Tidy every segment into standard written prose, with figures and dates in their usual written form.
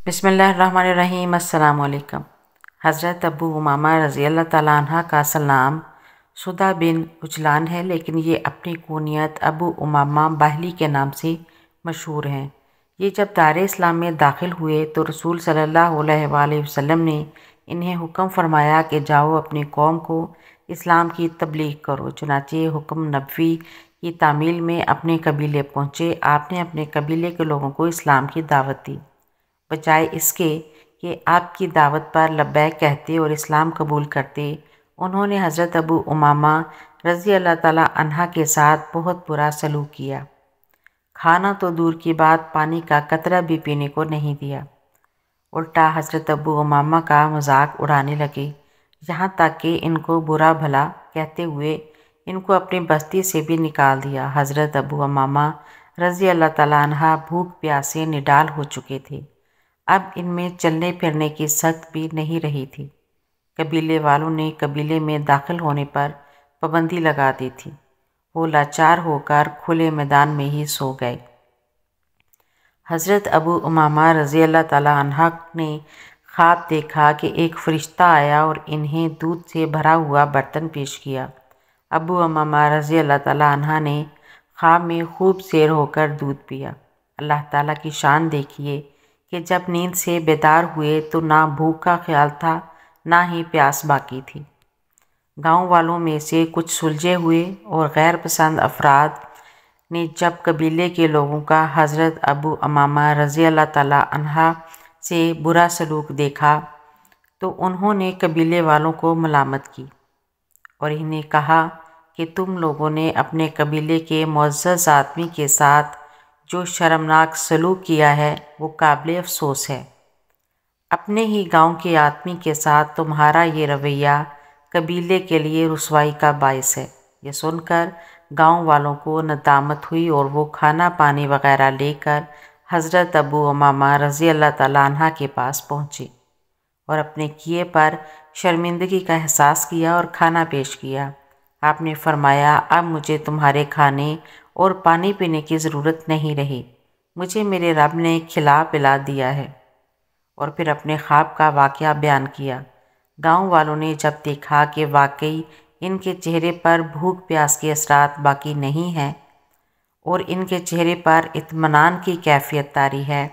بسم اللہ الرحمن الرحیم۔ السلام علیکم۔ حضرت ابو امامہ رضی اللہ تعالیٰ عنہ کا اصل نام سدہ بن عجلان ہے، لیکن یہ اپنی کنیت ابو امامہ باہلی کے نام سے مشہور ہیں۔ یہ جب دار اسلام میں داخل ہوئے تو رسول صلی اللہ علیہ وآلہ وسلم نے انہیں حکم فرمایا کہ جاؤ اپنی قوم کو اسلام کی تبلیغ کرو۔ چنانچہ حکم نبوی کی تعمیل میں اپنے قبیلے پہنچے۔ آپ نے اپنے قبیلے کے لوگوں کو اسلام کی دعوت دی، بجائے اس کے کہ آپ کی دعوت پر لبیک کہتے اور اسلام قبول کرتے۔ انہوں نے حضرت ابو امامہ رضی اللہ تعالیٰ عنہ کے ساتھ بہت برا سلوک کیا۔ کھانا تو دور کی بات، پانی کا قطرہ بھی پینے کو نہیں دیا۔ الٹا حضرت ابو امامہ کا مذاق اڑانے لگے، یہاں تک کہ ان کو برا بھلا کہتے ہوئے ان کو اپنی بستی سے بھی نکال دیا۔ حضرت ابو امامہ رضی اللہ تعالیٰ عنہ بھوک پیاس سے نڈال ہو چکے تھے۔ اب ان میں چلنے پھرنے کی سخت بھی نہیں رہی تھی۔ قبیلے والوں نے قبیلے میں داخل ہونے پر پابندی لگا دی تھی۔ وہ لاچار ہو کر کھلے میدان میں ہی سو گئے۔ حضرت ابو امامہ رضی اللہ تعالیٰ عنہ نے خواب دیکھا کہ ایک فرشتہ آیا اور انہیں دودھ سے بھرا ہوا برتن پیش کیا۔ ابو امامہ رضی اللہ تعالیٰ عنہ نے خواب میں خوب سیر ہو کر دودھ پیا۔ اللہ تعالیٰ کی شان دیکھیے کہ جب نیند سے بیدار ہوئے تو نہ بھوک کا خیال تھا نہ ہی پیاس باقی تھی۔ گاؤں والوں میں سے کچھ سلجھے ہوئے اور غیر پسند افراد نے جب قبیلے کے لوگوں کا حضرت ابو امامہ رضی اللہ تعالیٰ عنہ سے برا سلوک دیکھا تو انہوں نے قبیلے والوں کو ملامت کی اور انہیں کہا کہ تم لوگوں نے اپنے قبیلے کے معزز آدمی کے ساتھ جو شرمناک سلوک کیا ہے وہ قابل افسوس ہے۔ اپنے ہی گاؤں کے آدمی کے ساتھ تمہارا یہ رویہ قبیلے کے لیے رسوائی کا باعث ہے۔ یہ سن کر گاؤں والوں کو ندامت ہوئی اور وہ کھانا پانی وغیرہ لے کر حضرت ابو امامہ رضی اللہ تعالیٰ عنہ کے پاس پہنچے اور اپنے کیے پر شرمندگی کا احساس کیا اور کھانا پیش کیا۔ آپ نے فرمایا، اب مجھے تمہارے کھانے اور پانی پینے کی ضرورت نہیں رہی، مجھے میرے رب نے کھلا پلا دیا ہے، اور پھر اپنے خواب کا واقعہ بیان کیا۔ گاؤں والوں نے جب دیکھا کہ واقعی ان کے چہرے پر بھوک پیاس کے اثرات باقی نہیں ہیں اور ان کے چہرے پر اطمینان کی کیفیت طاری ہے،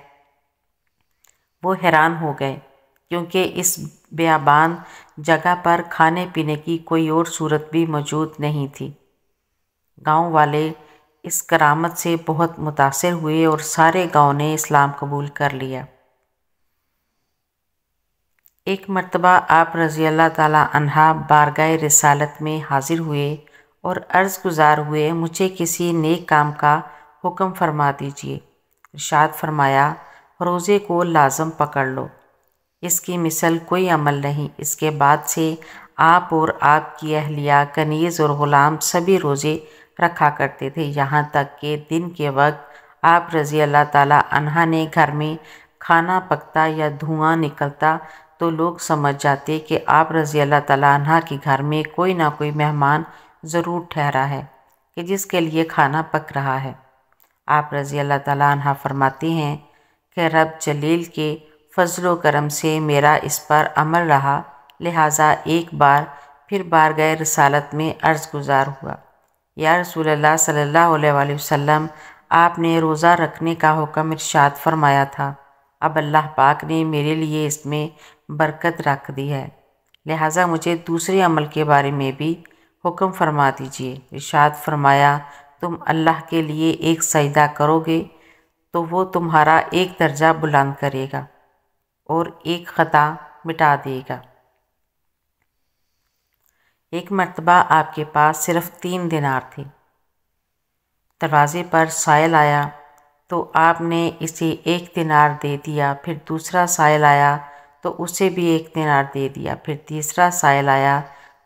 وہ حیران ہو گئے، کیونکہ اس بیابان جگہ پر کھانے پینے کی کوئی اور صورت بھی موجود نہیں تھی۔ گاؤں والے اس کرامت سے بہت متاثر ہوئے اور سارے گاؤں نے اسلام قبول کر لیا۔ ایک مرتبہ آپ رضی اللہ تعالیٰ عنہ بارگاہ رسالت میں حاضر ہوئے اور عرض گزار ہوئے، مجھے کسی نیک کام کا حکم فرما دیجیے۔ ارشاد فرمایا، روزے کو لازم پکڑ لو، اس کی مثل کوئی عمل نہیں۔ اس کے بعد سے آپ اور آپ کی اہلیہ، کنیز اور غلام سبھی روزے رکھا کرتے تھے، یہاں تک کہ دن کے وقت آپ رضی اللہ تعالیٰ عنہ نے گھر میں کھانا پکتا یا دھواں نکلتا تو لوگ سمجھ جاتے کہ آپ رضی اللہ تعالیٰ عنہ کے گھر میں کوئی نہ کوئی مہمان ضرور ٹھہرا ہے کہ جس کے لیے کھانا پک رہا ہے۔ آپ رضی اللہ تعالیٰ عنہ فرماتے ہیں کہ رب جلیل کے فضل و کرم سے میرا اس پر عمل رہا، لہٰذا ایک بار پھر بارگاہ رسالت میں عرض گزار ہوا، یا رسول اللہ صلی اللہ علیہ وآلہ وسلم، آپ نے روزہ رکھنے کا حکم ارشاد فرمایا تھا، اب اللہ پاک نے میرے لیے اس میں برکت رکھ دی ہے، لہٰذا مجھے دوسرے عمل کے بارے میں بھی حکم فرما دیجیے۔ ارشاد فرمایا، تم اللہ کے لیے ایک سجدہ کرو گے تو وہ تمہارا ایک درجہ بلند کرے گا اور ایک خطا مٹا دے گا۔ ایک مرتبہ آپ کے پاس صرف 3 دینار تھے۔ دروازے پر سائل آیا تو آپ نے اسے 1 دینار دے دیا، پھر دوسرا سائل آیا تو اسے بھی 1 دینار دے دیا، پھر تیسرا سائل آیا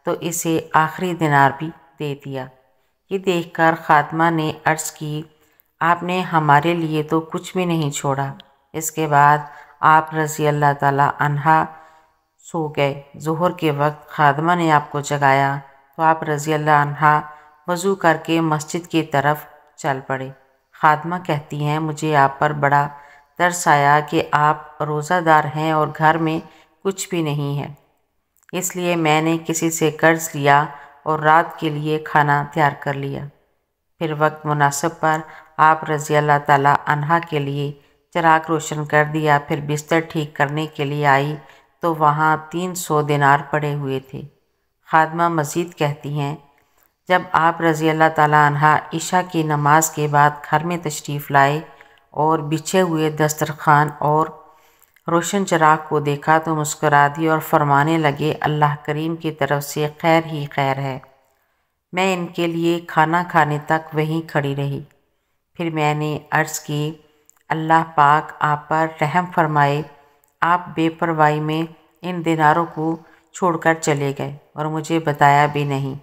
تو اسے آخری دینار بھی دے دیا۔ یہ دیکھ کر خادمہ نے عرض کی، آپ نے ہمارے لیے تو کچھ بھی نہیں چھوڑا۔ اس کے بعد آپ رضی اللہ تعالیٰ عنہ سو گئے۔ ظہر کے وقت خادمہ نے آپ کو جگایا تو آپ رضی اللہ عنہ وضو کر کے مسجد کی طرف چل پڑے۔ خادمہ کہتی ہیں، مجھے آپ پر بڑا ترس آیا کہ آپ روزہ دار ہیں اور گھر میں کچھ بھی نہیں ہے، اس لیے میں نے کسی سے قرض لیا اور رات کے لیے کھانا تیار کر لیا۔ پھر وقت مناسب پر آپ رضی اللہ تعالیٰ عنہا کے لیے چراغ روشن کر دیا۔ پھر بستر ٹھیک کرنے کے لیے آئی تو وہاں 300 دینار پڑے ہوئے تھے۔ خادمہ مزید کہتی ہیں، جب آپ رضی اللہ تعالیٰ عنہ عشاء کی نماز کے بعد گھر میں تشریف لائے اور بچھے ہوئے دسترخوان اور روشن چراغ کو دیکھا تو مسکرا دی اور فرمانے لگے، اللہ کریم کی طرف سے خیر ہی خیر ہے۔ میں ان کے لیے کھانا کھانے تک وہیں کھڑی رہی۔ پھر میں نے عرض کی، اللہ پاک آپ پر رحم فرمائے، آپ بے پرواہی میں ان دیناروں کو چھوڑ کر چلے گئے اور مجھے بتایا بھی نہیں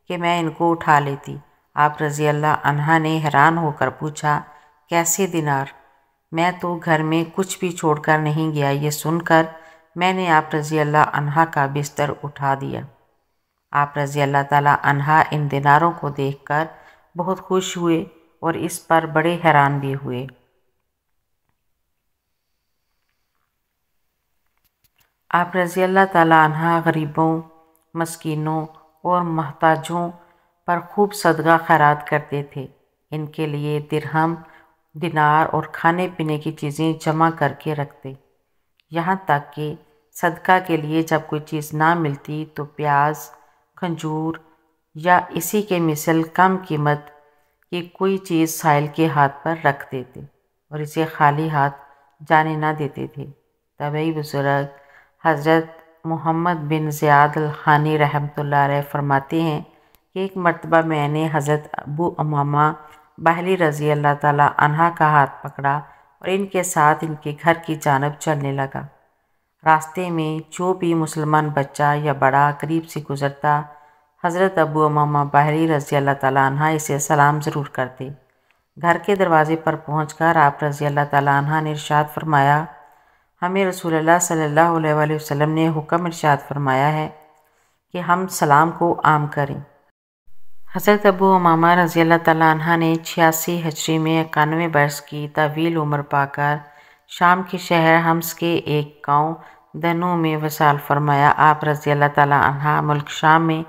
کہ میں ان کو اٹھا لیتی۔ آپ رضی اللہ عنہ نے حیران ہو کر پوچھا، کیسے دینار؟ میں تو گھر میں کچھ بھی چھوڑ کر نہیں گیا۔ یہ سن کر میں نے آپ رضی اللہ عنہ کا بستر اٹھا دیا۔ آپ رضی اللہ تعالیٰ عنہ ان دیناروں کو دیکھ کر بہت خوش ہوئے اور اس پر بڑے حیران بھی ہوئے۔ آپ رضی اللہ تعالیٰ عنہ غریبوں، مسکینوں اور محتاجوں پر خوب صدقہ خیرات کرتے تھے۔ ان کے لیے درہم، دینار اور کھانے پینے کی چیزیں جمع کر کے رکھتے، یہاں تک کہ صدقہ کے لیے جب کوئی چیز نہ ملتی تو پیاز، کھجور یا اسی کے مثل کم قیمت کی کوئی چیز سائل کے ہاتھ پر رکھ دیتے اور اسے خالی ہاتھ جانے نہ دیتے تھے۔ تابعی بزرگ حضرت محمد بن زیاد الخانی رحمۃ اللہ علیہ فرماتے ہیں کہ ایک مرتبہ میں نے حضرت ابو امامہ باہلی رضی اللہ تعالیٰ عنہ کا ہاتھ پکڑا اور ان کے ساتھ ان کے گھر کی جانب چلنے لگا۔ راستے میں جو بھی مسلمان بچہ یا بڑا قریب سے گزرتا، حضرت ابو امامہ باہلی رضی اللہ تعالیٰ عنہ اسے سلام ضرور کرتے۔ گھر کے دروازے پر پہنچ کر آپ رضی اللہ تعالیٰ عنہ نے ارشاد فرمایا، ہمیں رسول اللہ صلی اللہ علیہ وآلہ وسلم نے حکم ارشاد فرمایا ہے کہ ہم سلام کو عام کریں۔ حضرت ابو امامہ رضی اللہ تعالیٰ عنہ نے 86 ہجری میں 91 برس کی طویل عمر پا کر شام کے شہر حمص کے ایک گاؤں دنو میں وصال فرمایا۔ آپ رضی اللہ تعالیٰ عنہ ملک شام میں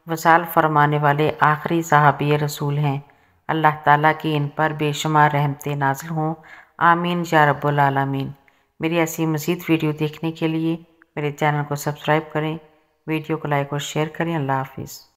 وصال فرمانے والے آخری صحابی رسول ہیں۔ اللہ تعالیٰ کی ان پر بے شمار رحمتیں نازل ہوں، آمین یا رب العالمین۔ میری ایسی مزید ویڈیو دیکھنے کے لیے میرے چینل کو سبسکرائب کریں، ویڈیو کو لائک اور شیئر کریں۔ اللہ حافظ۔